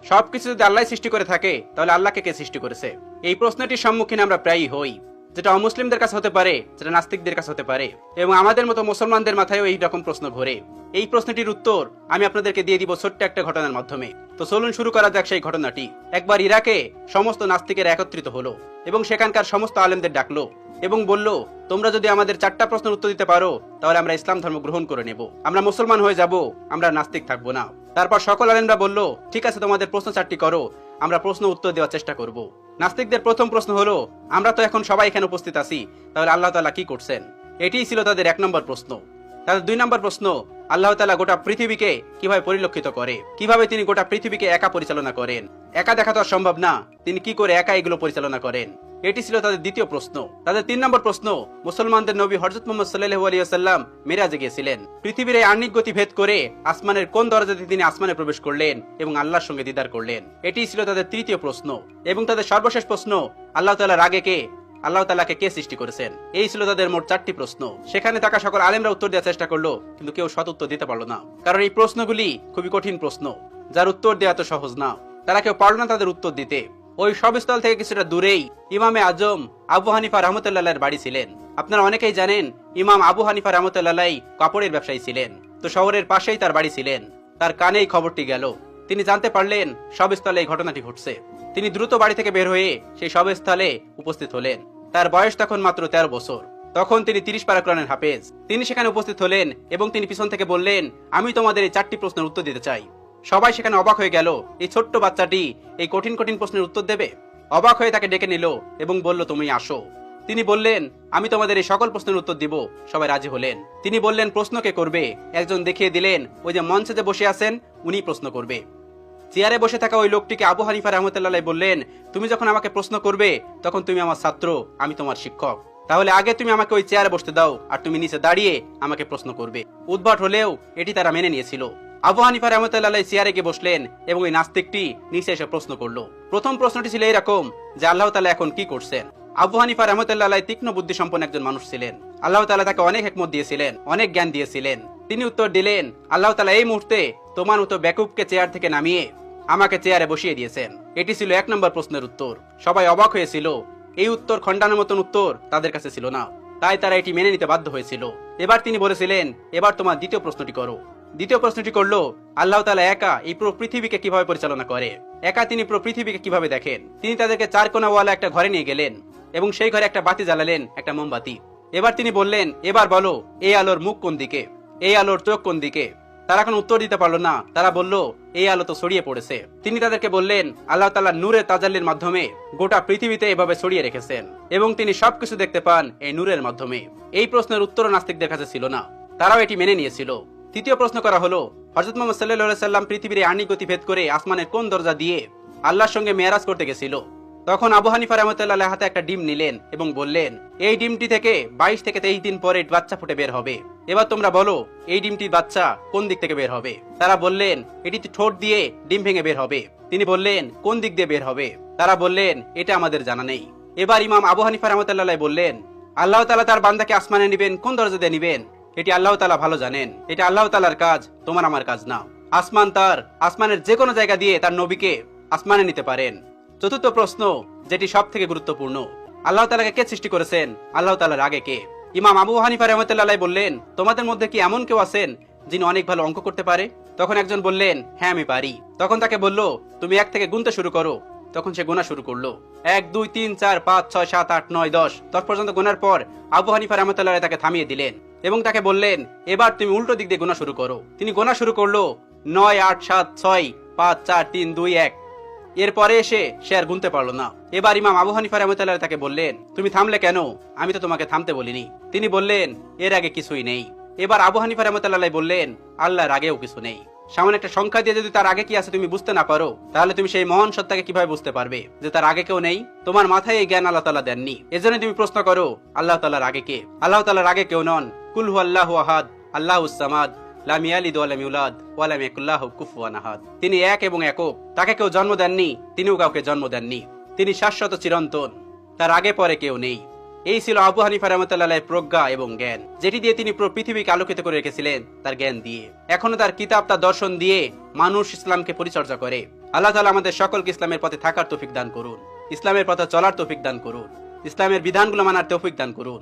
সবকিছু যদি আল্লাহ সৃষ্টি করে থাকে তাহলে আল্লাহকে কে সৃষ্টি করেছে? এই প্রশ্নটির সম্মুখীন আমরা প্রায়ই হই, যেটা অমুসলিমদের কাছে হতে পারে, যেটা নাস্তিকদের কাছে হতে পারে, এবং আমাদের মতো মুসলমানদের মাথায়ও এই রকম প্রশ্ন ঘোরে। এই প্রশ্নটির উত্তর আমি আপনাদেরকে দিয়ে দিব ছোট্ট একটা ঘটনার মাধ্যমে। তো চলুন শুরু করা যাক সেই ঘটনাটি। একবার ইরাকে সমস্ত নাস্তিকেরা একত্রিত হলো এবং সেখানকার সমস্ত আলেমদের ডাকলো এবং বলল, তোমরা যদি আমাদের 4টা প্রশ্নের উত্তর দিতে পারো তাহলে আমরা ইসলাম ধর্ম গ্রহণ করে নেব, আমরা মুসলমান হয়ে যাব, আমরা নাস্তিক থাকবো না। তারপর সকল আলেমরা বলল, ঠিক আছে, তোমাদের প্রশ্ন 4টি করো, আমরা প্রশ্ন উত্তর দেওয়ার চেষ্টা করব। নাস্তিকদের প্রথম প্রশ্ন হলো, আমরা তো এখন সবাই এখানে উপস্থিত আছি, তাহলে আল্লাহ তাআলা কি করছেন? এটিই ছিল তাদের 1 নম্বর প্রশ্ন। তাদের 2 নম্বর প্রশ্ন, আল্লাহ তাআলা গোটা পৃথিবীকে কিভাবে পরিলক্ষিত করে, কিভাবে তিনি গোটা পৃথিবীকে একা পরিচালনা করেন? একা দেখা তো আর সম্ভব না, তিনি কি করে একা এগুলো পরিচালনা করেন? এটি ছিল তাদের দ্বিতীয় প্রশ্ন। তাদের 3 নম্বর প্রশ্ন, মুসলমানদের নবী হযরত মুহাম্মদ সাল্লাল্লাহু আলাইহি ওয়াসাল্লাম মেরাজে গিয়েছিলেন, পৃথিবীর এই আহ্নিক গতি ভেদ করে আসমানের কোন দরজাতে তিনি আসমানে প্রবেশ করলেন এবং আল্লাহর সঙ্গে দিদার করলেন? এটি ছিল তাদের তৃতীয় প্রশ্ন। এবং তাদের সর্বশেষ প্রশ্ন, আল্লাহ তাআলার আগে কে, আল্লাহ তাআলাকে কে সৃষ্টি করেছেন? এই ছিল তাদের মোট 4টি প্রশ্ন। সেখানে থাকা সকল আলেমরা উত্তর দেওয়ার চেষ্টা করলো, কিন্তু কেউ সৎ উত্তর দিতে পারলো না, কারণ এই প্রশ্নগুলি খুবই কঠিন প্রশ্ন, যার উত্তর দেওয়া তো সহজ না। তারা কেউ পারল না তাদের উত্তর দিতে। ওই সবস্থল থেকে কিছুটা দূরেই ইমামে আজম আবু হানিফা রাহমাতুল্লাহর বাড়ি ছিলেন। আপনারা অনেকেই জানেন, ইমাম আবু হানিফা রাহমাতুল্লাহ কাপড়ের ব্যবসায়ী ছিলেন। তো শহরের পাশেই তার বাড়ি ছিলেন। তার কানেই খবরটি গেল। তিনি জানতে পারলেন সবস্থলে এই ঘটনাটি ঘটছে। তিনি দ্রুত বাড়ি থেকে বের হয়ে সেই সবস্থলে উপস্থিত হলেন। তার বয়স তখন মাত্র 13 বছর। তখন তিনি 30 পারা কোরআনের হাফেজ। তিনি সেখানে উপস্থিত হলেন এবং তিনি পিছন থেকে বললেন, আমি তোমাদের এই 4টি প্রশ্নের উত্তর দিতে চাই। সবাই সেখানে অবাক হয়ে গেল, এই ছোট্ট বাচ্চাটি এই কঠিন কঠিন প্রশ্নের উত্তর দেবে? অবাক হয়ে তাকে ডেকে নিল এবং বলল, তুমি আসো। তিনি বললেন, আমি তোমাদের এই সকল প্রশ্নের উত্তর দিব। সবাই রাজি হলেন। তিনি বললেন, প্রশ্ন কে করবে? একজন দেখিয়ে দিলেন, ওই যে মঞ্চে যে বসে আছেন উনি প্রশ্ন করবে। চেয়ারে বসে থাকা ওই লোকটিকে আবু হানিফা রাহমাতুল্লাহ বললেন, তুমি যখন আমাকে প্রশ্ন করবে তখন তুমি আমার ছাত্র, আমি তোমার শিক্ষক, তাহলে আগে তুমি আমাকে ওই চেয়ারে বসতে দাও, আর তুমি নিচে দাঁড়িয়ে আমাকে প্রশ্ন করবে। উদ্ভট হলেও এটি তারা মেনে নিয়েছিল। আবু হানিফা রাহমাতুল্লাহ চেয়ারে গিয়ে বসলেন এবং ওই নাস্তিকটি নিচে এসে প্রশ্ন করলো। প্রথম প্রশ্নটি ছিল এরকম, যে আল্লাহ তাআলা এখন কি করছেন? আবু হানিফা রাহমাতুল্লাহ তীক্ষ্ণ বুদ্ধি সম্পন্ন একজন মানুষ ছিলেন। আল্লাহ তাআলা তাকে অনেক হিকমত দিয়েছিলেন, অনেক জ্ঞান দিয়েছিলেন। তিনি উত্তর দিলেন, আল্লাহ তাআলা এই মুহূর্তে তোমার মতো বেকুবকে চেয়ার থেকে নামিয়ে আমাকে চেয়ারে বসিয়ে দিয়েছেন। এটি ছিল 1 নম্বর প্রশ্নের উত্তর। সবাই অবাক হয়েছিল। এই উত্তর খণ্ডানোর মতন উত্তর তাদের কাছে ছিল না, তাই তারা এটি মেনে নিতে বাধ্য হয়েছিল। এবার তিনি বলেছিলেন, এবার তোমার দ্বিতীয় প্রশ্নটি করো। দ্বিতীয় প্রশ্নটি করলো, আল্লাহ তাআলা একা এই পুরো পৃথিবীকে কিভাবে পরিচালনা করে? একা তিনি পুরো পৃথিবীকে কিভাবে দেখেন? তিনি তাদেরকে 4 কোণাওয়ালা একটা ঘরে নিয়ে গেলেন এবং সেই ঘরে একটা বাতি জ্বালালেন, একটা মোমবাতি। এবার তিনি বললেন, এবার বলো, এই আলোর মুখ কোন দিকে, এই আলোর চোখ কোন দিকে? তারা কোনো উত্তর দিতে পারলো না। তারা বলল, এই আলো তো ছড়িয়ে পড়েছে। তিনি তাদেরকে বললেন, আল্লাহ তাআলা নূরের তাজাল্লির মাধ্যমে গোটা পৃথিবীতে এভাবে ছড়িয়ে রেখেছেন এবং তিনি সবকিছু দেখতে পান এই নূরের মাধ্যমে। এই প্রশ্নের উত্তর নাস্তিকদের কাছে ছিল না, তারাও এটি মেনে নিয়েছিল। তৃতীয় প্রশ্ন করা হলো, হযরত মুহাম্মদ সাল্লাল্লাহু আলাইহি সাল্লাম পৃথিবীর আহ্নিক গতি ভেদ করে আসমানের কোন দরজা দিয়ে আল্লাহর সঙ্গে মেরাজ করতে গেছিল? তখন আবু হানিফা রাহমাতুল্লাহ হাতে একটা ডিম নিলেন এবং বললেন, এই ডিমটি থেকে 22 থেকে 23 দিন পরে বাচ্চা ফুটে বের হবে। এবার তোমরা বলো, এই ডিমটির বাচ্চা কোন দিক থেকে বের হবে? তারা বললেন, এটি ঠোঁট দিয়ে ডিম ভেঙে বের হবে। তিনি বললেন, কোন দিক দিয়ে বের হবে? তারা বললেন, এটা আমাদের জানা নেই। এবার ইমাম আবু হানিফা রাহমাতুল্লাহ বললেন, আল্লাহ তাআলা তার বান্দাকে আসমানে নিবেন, কোন দরজা দিয়ে নিবেন? এটি আল্লাহ তাআলা ভালো জানেন। এটা আল্লাহ তাআলার কাজ, তোমার আমার কাজ না। আসমান তার, আসমানের যে কোনো জায়গা দিয়ে তার নবীকে আসমানে নিতে পারেন। চতুর্থ প্রশ্ন, যেটি সব থেকে গুরুত্বপূর্ণ, আল্লাহ তাআলাকে কে সৃষ্টি করেছেন? আল্লাহ তাআলার আগে কে? ইমাম আবু হানিফা রাহমাতুল্লাহ বললেন, তোমাদের মধ্যে কি এমন কেউ আছেন যিনি অনেক ভালো অঙ্ক করতে পারে? তখন একজন বললেন, হ্যাঁ আমি পারি। তখন তাকে বলল, তুমি 1 থেকে গুনতে শুরু করো। তখন সে গোনা শুরু করলো। 1 2 3 4 5 6 7 8 9 10 10 পর্যন্ত গোনার পর আবু হানিফা রাহমাতুল্লাহ তাকে থামিয়ে দিলেন এবং তাকে বললেন, এবার তুমি উল্টো দিক দিয়ে গোনা শুরু করো। তিনি গোনা শুরু করলো, 9 8 7 6 5 4 3 2 1। এরপরে এসে সে আর গুনতে পারলো না। এবার ইমাম আবু হানিফা রাহমাতুল্লাহ তাকে বললেন, তুমি থামলে কেন? আমি তো তোমাকে থামতে বলিনি। তিনি বললেন, এর আগে কিছুই নেই। এবার আবু হানিফা রাহমাতুল্লাহ বললেন, আল্লাহর আগেও কিছু নেই। সামান্য একটা সংখ্যা দিয়ে যদি তার আগে কি আছে তুমি বুঝতে না পারো, তাহলে তুমি সেই মহান সত্তাকে কিভাবে বুঝতে পারবে যে তার আগে কেউ নেই? তোমার মাথায় এই জ্ঞান আল্লাহ তাআলা দেননি। এজন্য তুমি প্রশ্ন করো, আল্লাহ তাআলার আগে কে? আল্লাহ তাআলার আগে কেউ নন। কুল হুয়াল্লাহু আহাদ, আল্লাহুস সামাদ, লাম ইয়ালিদ ওয়া লাম ইউলাদ ওয়া লাম ইয়াকুল লাহু কুফুয়ান আহাদ। তিনি এক এবং একক। তাকে কেউ জন্ম দেননি, তিনিও কাউকে জন্ম দেননি। তিনি শাশ্বত চিরন্তন, তার আগে পরে কেউ নেই। এই ছিল আবু হানিফা রাহমাতুল্লাহর প্রজ্ঞা এবং জ্ঞান, যেটি দিয়ে তিনি পুরো পৃথিবীকে আলোকিত করে রেখেছিলেন তার জ্ঞান দিয়ে। এখনো তার কিতাব, তার দর্শন দিয়ে মানুষ ইসলামকে পরিচর্যা করে। আল্লাহ তাআলা আমাদের সকলকে ইসলামের পথে থাকার তৌফিক দান করুন, ইসলামের পথে চলার তৌফিক দান করুন, ইসলামের বিধানগুলো মানার তৌফিক দান করুন।